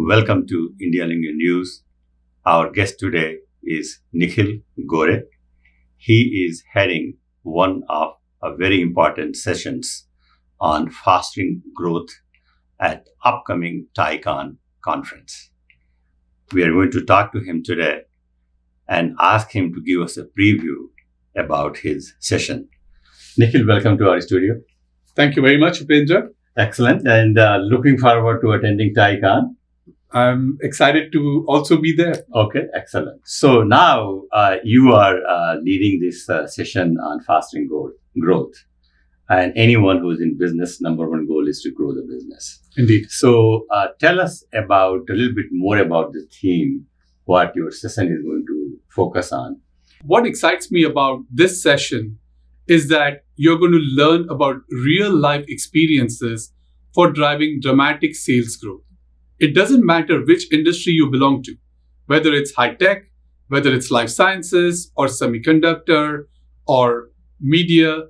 Welcome to India Lingua News. Our guest today is Nikhil Goray. He is heading one of very important sessions on fostering growth at upcoming TiECON conference. We are going to talk to him today and ask him to give us a preview about his session. Nikhil, welcome to our studio. Thank you very much, Upendra. Excellent. And looking forward to attending TiECON. I'm excited to also be there. Okay, excellent. So now you are leading this session on fostering growth. And anyone who's in business, number one goal is to grow the business. Indeed. So tell us a little bit more about the theme, what your session is going to focus on. What excites me about this session is that you're going to learn about real life experiences for driving dramatic sales growth. It doesn't matter which industry you belong to, whether it's high tech, whether it's life sciences or semiconductor or media.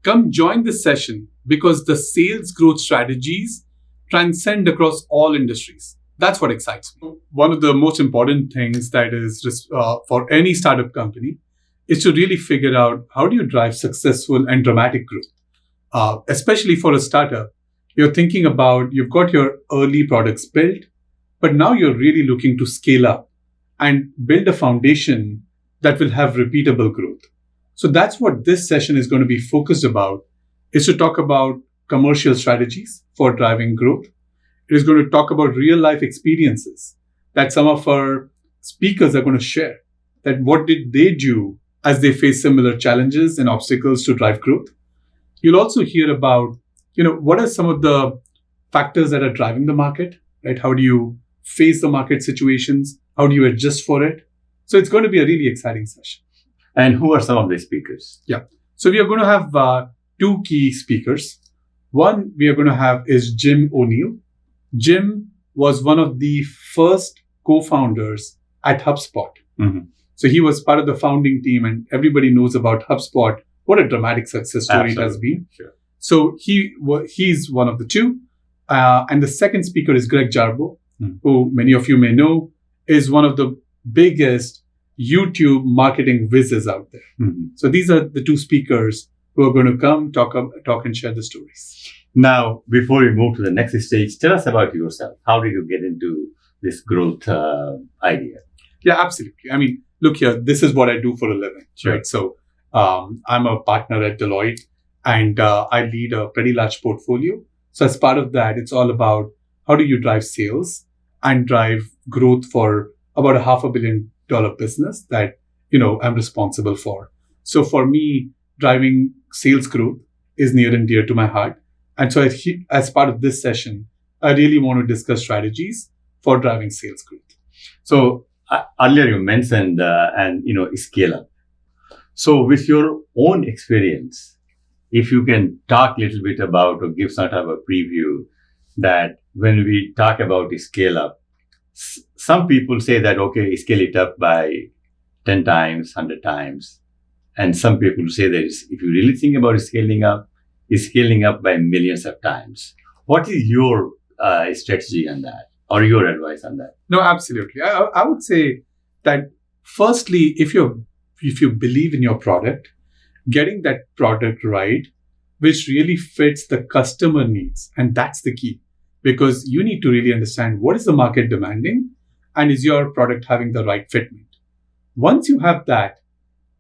Come join this session because the sales growth strategies transcend across all industries. That's what excites me. One of the most important things that is for any startup company is to really figure out how do you drive successful and dramatic growth. Especially for a startup, you're thinking about you've got your early products built, but now you're really looking to scale up and build a foundation that will have repeatable growth. So that's what this session is going to be focused about, is to talk about commercial strategies for driving growth. It is going to talk about real life experiences that some of our speakers are going to share, that what did they do as they face similar challenges and obstacles to drive growth. You'll also hear about what are some of the factors that are driving the market, right? How do you face the market situations? How do you adjust for it? So it's going to be a really exciting session. And who are some of the speakers? Yeah. So we are going to have two key speakers. One we are going to have is Jim O'Neill. Jim was one of the first co-founders at HubSpot. Mm-hmm. So he was part of the founding team, and everybody knows about HubSpot. What a dramatic success story Absolutely. it has been. Sure. So he's one of the two. And the second speaker is Greg Jarboe, who many of you may know is one of the biggest YouTube marketing whizzes out there. Mm-hmm. So these are the two speakers who are going to come, talk and share the stories. Now, before we move to the next stage, tell us about yourself. How did you get into this growth idea? Yeah, absolutely. I mean, look here, this is what I do for a living, Sure. right? So I'm a partner at Deloitte, and I lead a pretty large portfolio. So as part of that, it's all about how do you drive sales and drive growth for about a $500 million business that, I'm responsible for. So for me, driving sales growth is near and dear to my heart. And so as part of this session, I really want to discuss strategies for driving sales growth. So earlier you mentioned, scale up. So with your own experience, if you can talk a little bit about or give sort of a preview that when we talk about scale up, some people say that, okay, scale it up by 10 times, 100 times. And some people say that if you really think about scaling up by millions of times. What is your strategy on that or your advice on that? No, absolutely. I would say that firstly, if you believe in your product, getting that product right, which really fits the customer needs. And that's the key, because you need to really understand what is the market demanding and is your product having the right fitment. Once you have that,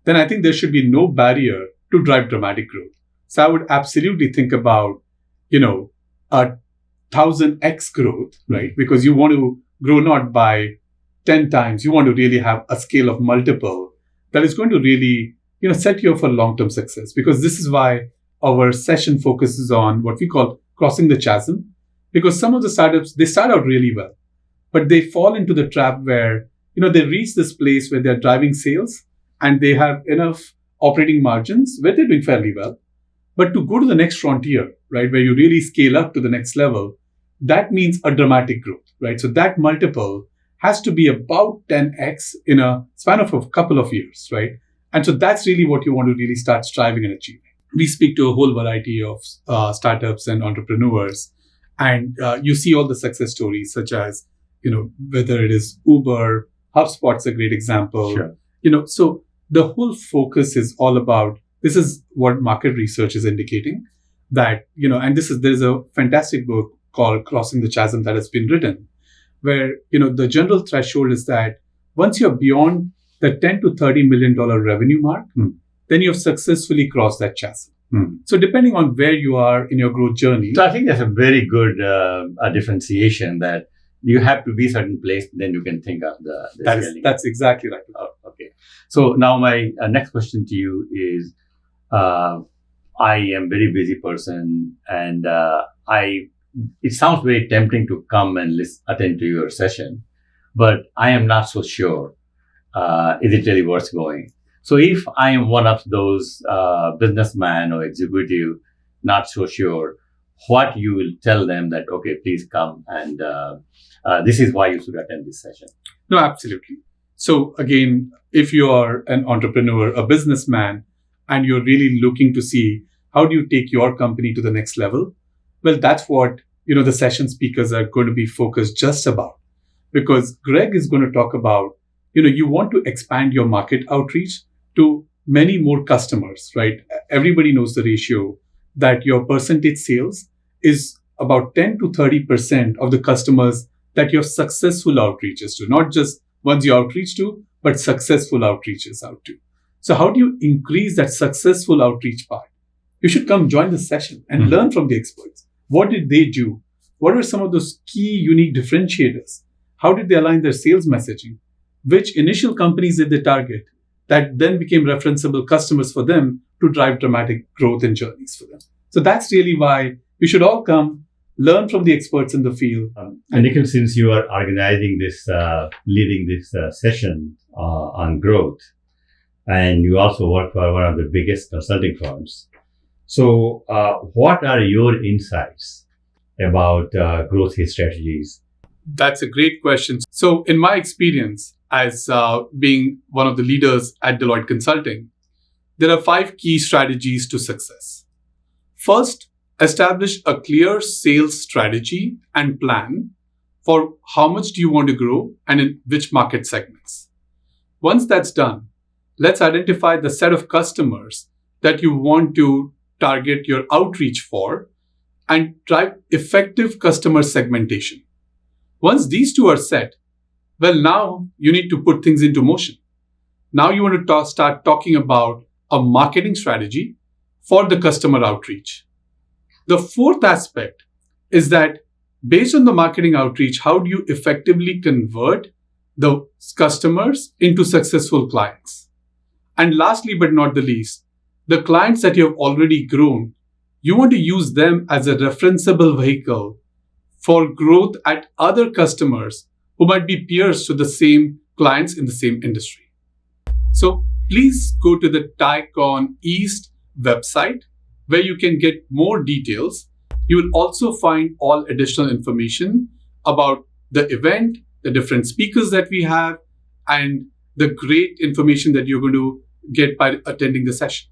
then I think there should be no barrier to drive dramatic growth. So I would absolutely think about, a 1000x growth, right? Because you want to grow not by 10 times. You want to really have a scale of multiple that is going to really, set you up for long-term success. Because this is why our session focuses on what we call crossing the chasm. Because some of the startups, they start out really well, but they fall into the trap where, they reach this place where they're driving sales and they have enough operating margins where they're doing fairly well. But to go to the next frontier, right, where you really scale up to the next level, that means a dramatic growth, right? So that multiple has to be about 10x in a span of a couple of years, right? And so that's really what you want to really start striving and achieving. We speak to a whole variety of startups and entrepreneurs, and you see all the success stories, such as whether it is Uber, HubSpot's a great example. Sure. So the whole focus is all about, this is what market research is indicating, that, and there's a fantastic book called Crossing the Chasm that has been written, where, the general threshold is that once you're beyond the $10 to $30 million revenue mark, then you've successfully crossed that chasm. So depending on where you are in your growth journey. So I think that's a very good differentiation, that you have to be a certain place, then you can think of the scaling. That's exactly right. Okay. So now my next question to you is, I am a very busy person, and it sounds very tempting to come and attend to your session, but I am not so sure. Is it really worth going? So if I am one of those businessman or executive, not so sure, what you will tell them that, okay, please come, and this is why you should attend this session? No, absolutely. So again, if you are an entrepreneur, a businessman, and you're really looking to see how do you take your company to the next level, well, that's what, the session speakers are going to be focused just about. Because Greg is going to talk about, you want to expand your market outreach to many more customers, right? Everybody knows the ratio that your percentage sales is about 10 to 30% of the customers that your successful outreaches to, not just ones you outreach to, but successful outreaches out to. So how do you increase that successful outreach part? You should come join the session and learn from the experts. What did they do? What are some of those key unique differentiators? How did they align their sales messaging? Which initial companies did they target that then became referenceable customers for them to drive dramatic growth and journeys for them? So that's really why you should all come, learn from the experts in the field. And Nikhil, since you are organizing this, leading this session on growth, and you also work for one of the biggest consulting firms, so what are your insights about growth strategies? That's a great question. So in my experience as being one of the leaders at Deloitte Consulting, there are 5 key strategies to success. First, establish a clear sales strategy and plan for how much do you want to grow and in which market segments. Once that's done, let's identify the set of customers that you want to target your outreach for and drive effective customer segmentation. Once these 2 are set, well, now you need to put things into motion. Now you want to start talking about a marketing strategy for the customer outreach. The 4th aspect is that based on the marketing outreach, how do you effectively convert the customers into successful clients? And lastly, but not the least, the clients that you have already grown, you want to use them as a referenceable vehicle for growth at other customers who might be peers to the same clients in the same industry. So please go to the TiECON East website where you can get more details. You will also find all additional information about the event, the different speakers that we have, and the great information that you're going to get by attending the session.